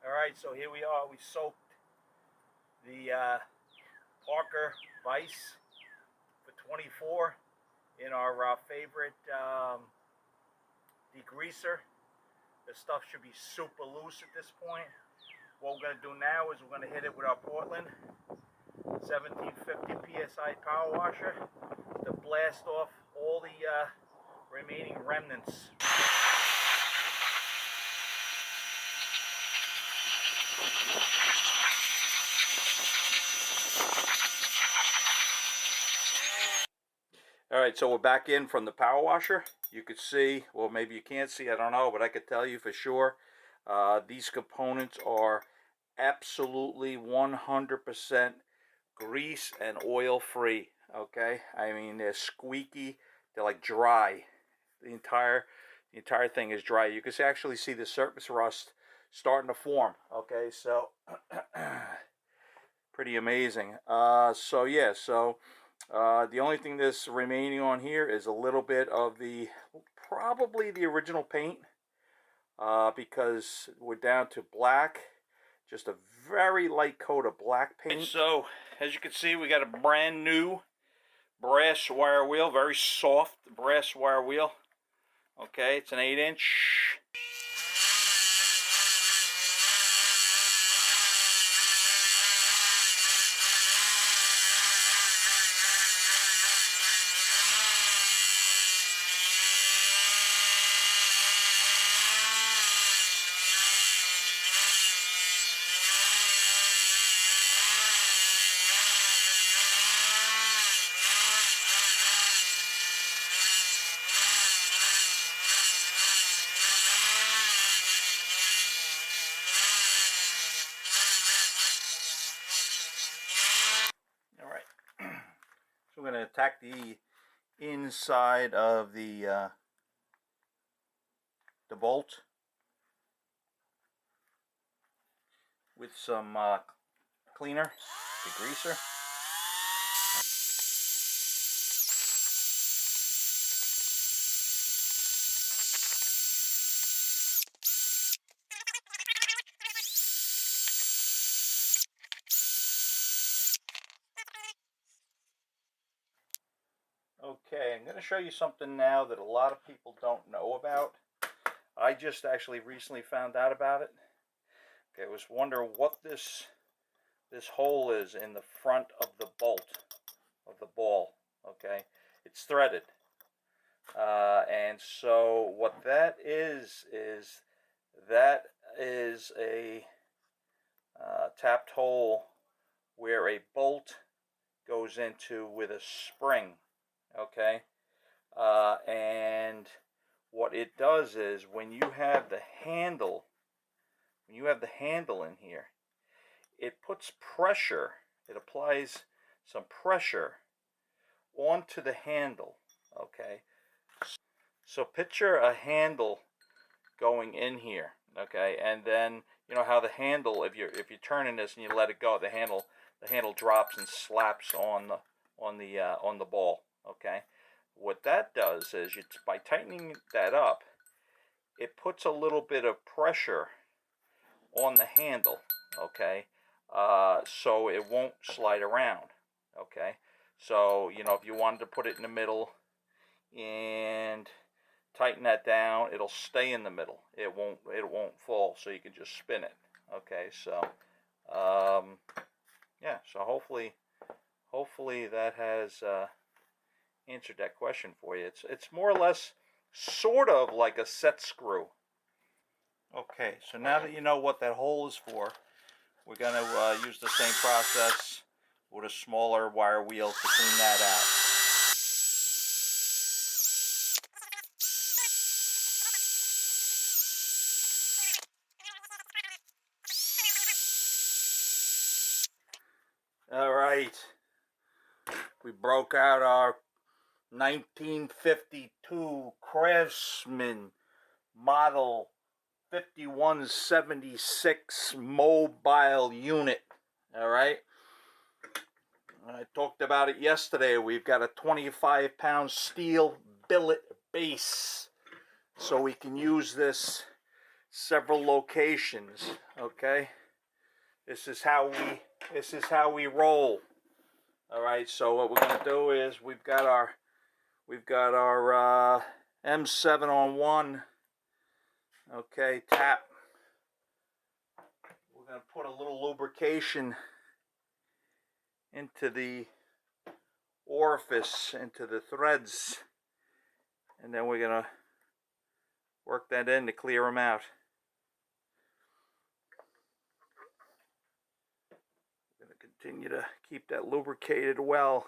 Alright, so here we are. We soaked the Parker Vise for 24 in our favorite degreaser. This stuff should be super loose at this point. What we're going to do now is we're going to hit it with our Portland 1750 PSI power washer to blast off all the remaining remnants. Alright, so we're back in from the power washer. You could see, well maybe you can't see, I don't know, but I could tell you for sure, these components are absolutely 100% grease and oil free. Okay, I mean they're squeaky, they're like dry. The entire thing is dry. You can actually see the surface rust starting to form. Okay, so pretty amazing. So yeah, so the only thing that's remaining on here is a little bit of the, probably the original paint, because we're down to black, just a very light coat of black paint. So as you can see, we got a brand new brass wire wheel, very soft brass wire wheel. Okay, it's an 8-inch. So we're going to attack the inside of the bolt with some cleaner, degreaser. Okay, I'm going to show you something now that a lot of people don't know about. I just actually recently found out about it. Okay, I was wondering what this hole is in the front of the bolt of the ball. Okay, it's threaded, and so what that is that is a tapped hole where a bolt goes into with a spring. Okay, and what it does is when you have the handle in here, it puts pressure, it applies some pressure onto the handle. Okay, so picture a handle going in here. Okay, and then you know how the handle, if you're turning this and you let it go, the handle drops and slaps on the ball. Okay, what that does is, by tightening that up, it puts a little bit of pressure on the handle. Okay, so it won't slide around. Okay, so you know, if you wanted to put it in the middle and tighten that down, it'll stay in the middle. It won't fall, so you can just spin it. Okay, so yeah, so hopefully that has answered that question for you. It's more or less sort of like a set screw. Okay, so now that you know what that hole is for, we're going to use the same process with a smaller wire wheel to clean that out. All right, we broke out our 1952 Craftsman model 5176 mobile unit. All right, I talked about it yesterday. We've got a 25-pound steel billet space so we can use this several locations. Okay, this is how we roll. All right, so what we're going to do is we've got our M7 on 1. Okay, tap. We're going to put a little lubrication into the orifice, into the threads, and then we're going to work that in to clear them out. We're going to continue to keep that lubricated well.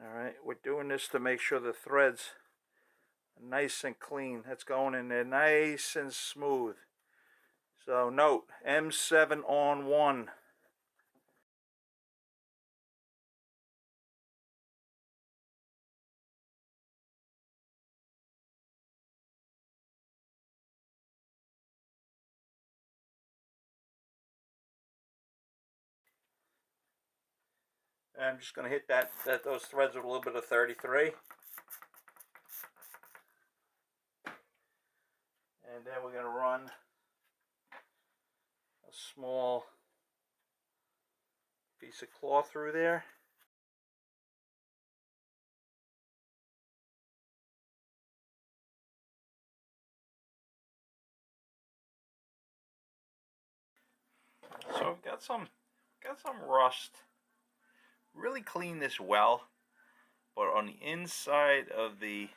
Alright, we're doing this to make sure the threads are nice and clean. That's going in there nice and smooth. So note, M7 on 1. I'm just going to hit those threads with a little bit of 33. And then we're going to run a small piece of cloth through there. So we've got some rust. Really clean this well, but on the inside of the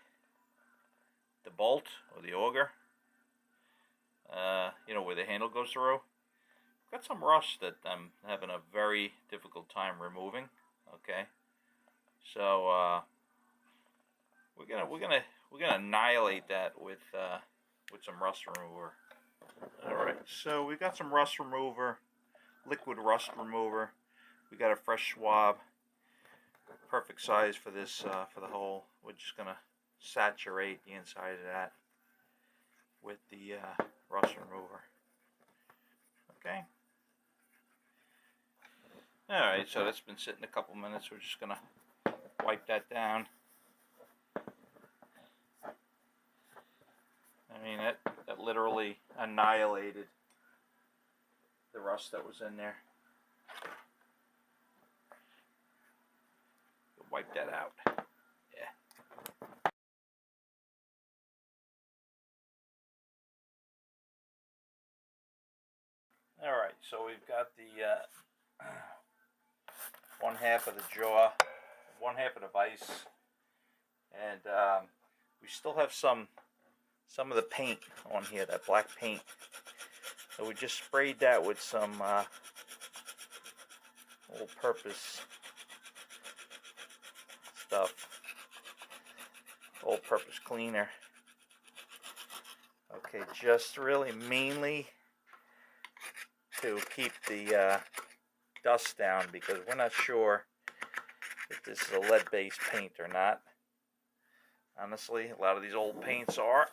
bolt or the auger, you know, where the handle goes through, got some rust that I'm having a very difficult time removing. Okay, so we're gonna annihilate that with some rust remover. All right, so we got some rust remover, liquid rust remover. We got a fresh swab, perfect size for this for the hole. We're just gonna saturate the inside of that with the rust remover. Okay. Alright, so that's been sitting a couple minutes. We're just going to wipe that down. I mean, that literally annihilated the rust that was in there. Wipe that out. Yeah. Alright, so we've got the one half of the jaw, one half of the vise, and we still have some of the paint on here, that black paint. So we just sprayed that with some all-purpose stuff, all-purpose cleaner. Okay, just really mainly to keep the dust down, because we're not sure if this is a lead-based paint or not. Honestly, a lot of these old paints are.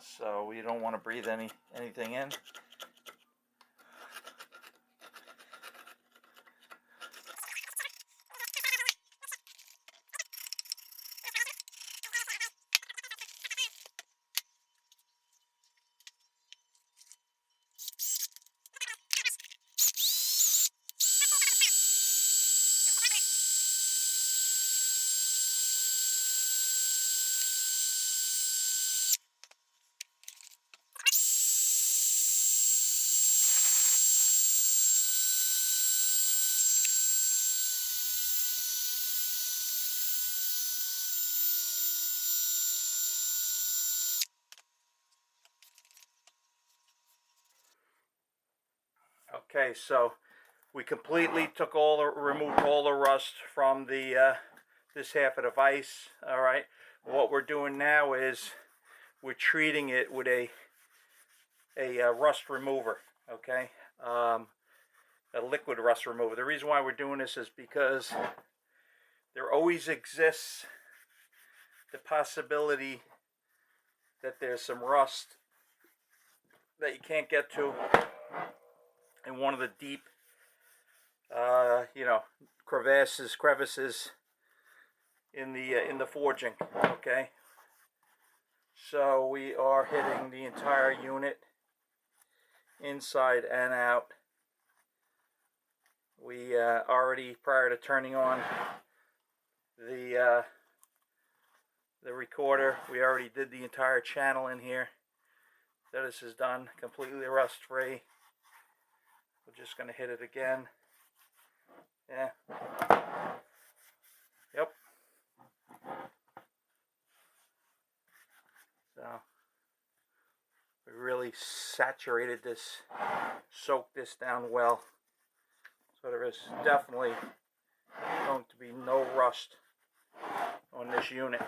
So we don't want to breathe anything in. Okay, so we completely removed all the rust from the this half of the vise. All right, what we're doing now is we're treating it with a rust remover. Okay, a liquid rust remover. The reason why we're doing this is because there always exists the possibility that there's some rust that you can't get to in one of the deep, you know, crevices in the forging. Okay, so we are hitting the entire unit, inside and out. We already, prior to turning on the recorder, we already did the entire channel in here. So this is done, completely rust free. We're just going to hit it again. Yeah. Yep. So we really saturated this, soaked this down well. So there is definitely going to be no rust on this unit.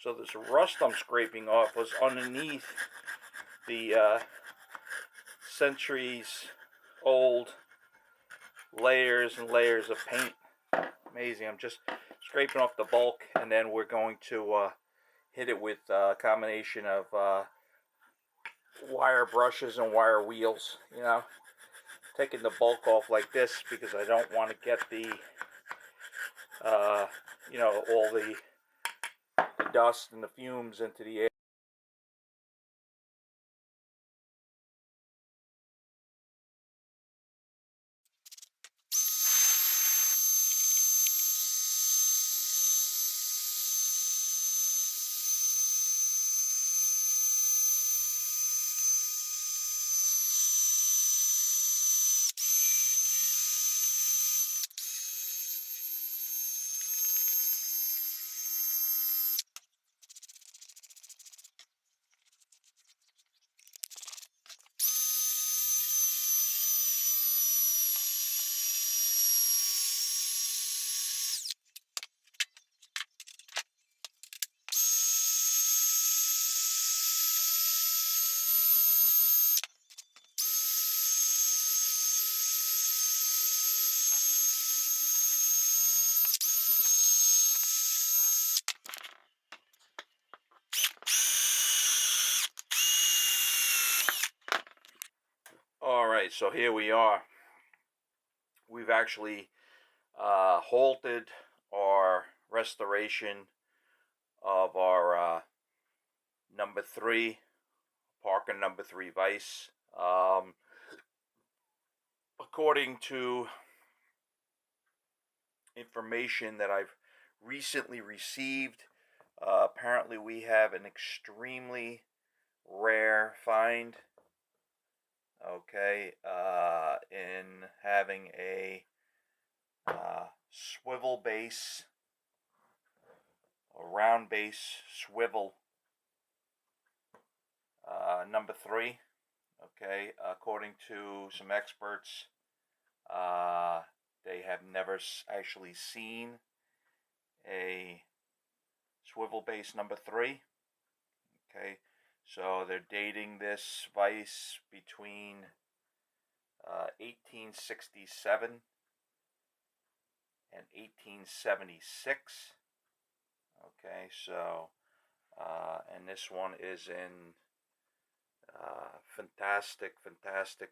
So this rust I'm scraping off was underneath the centuries old layers and layers of paint. Amazing. I'm just scraping off the bulk, and then we're going to hit it with a combination of wire brushes and wire wheels. You know, taking the bulk off like this because I don't want to get the you know, all the dust and the fumes into the air. Alright, so here we are. We've actually halted our restoration of our number 3, Parker number 3 Vise. According to information that I've recently received, apparently we have an extremely rare find, okay, in having a swivel base, a round base swivel number 3. Okay, according to some experts, they have never actually seen a swivel base number 3. Okay, so they're dating this vise between 1867 and 1876. Okay, so and this one is in fantastic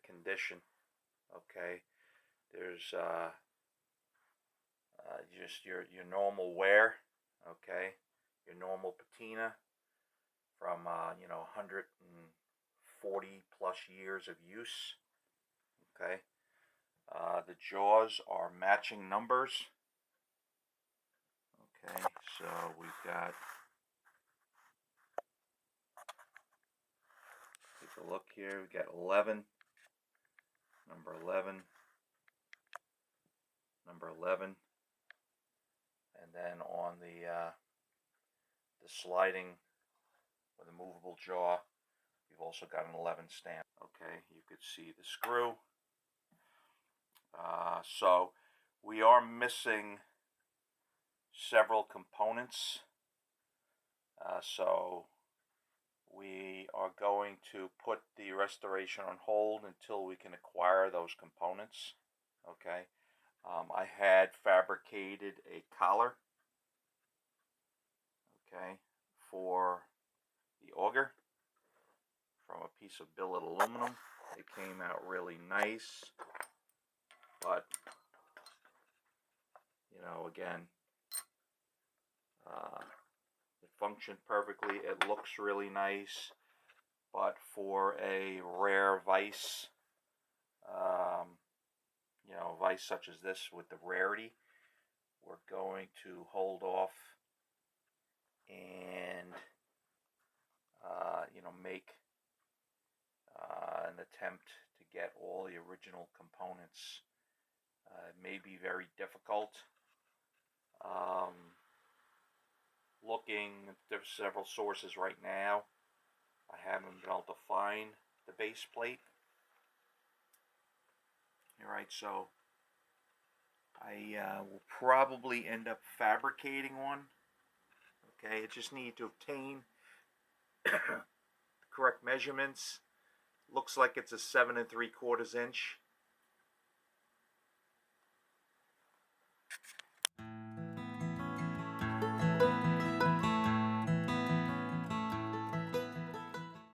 condition. Okay, there's just your normal wear. Okay, your normal patina from you know, 140 plus years of use. Okay, the jaws are matching numbers. Okay, so we've got, take a look here, we've got 11, number 11, number 11, and then on the sliding with a movable jaw, you've also got an 11 stamp. Okay, you could see the screw. So we are missing several components. So we are going to put the restoration on hold until we can acquire those components. Okay, I had fabricated a collar, okay, for the auger from a piece of billet aluminum. It came out really nice, but you know, again, it functioned perfectly. It looks really nice, but for a rare vise, you know, vise such as this with the Rarity, we're going to hold off and you know, make an attempt to get all the original components. It may be very difficult. Looking at there's several sources right now, I haven't been able to find the base plate. Alright, so I will probably end up fabricating one. Okay, I just need to obtain the correct measurements. Looks like it's a 7 3/4 inch.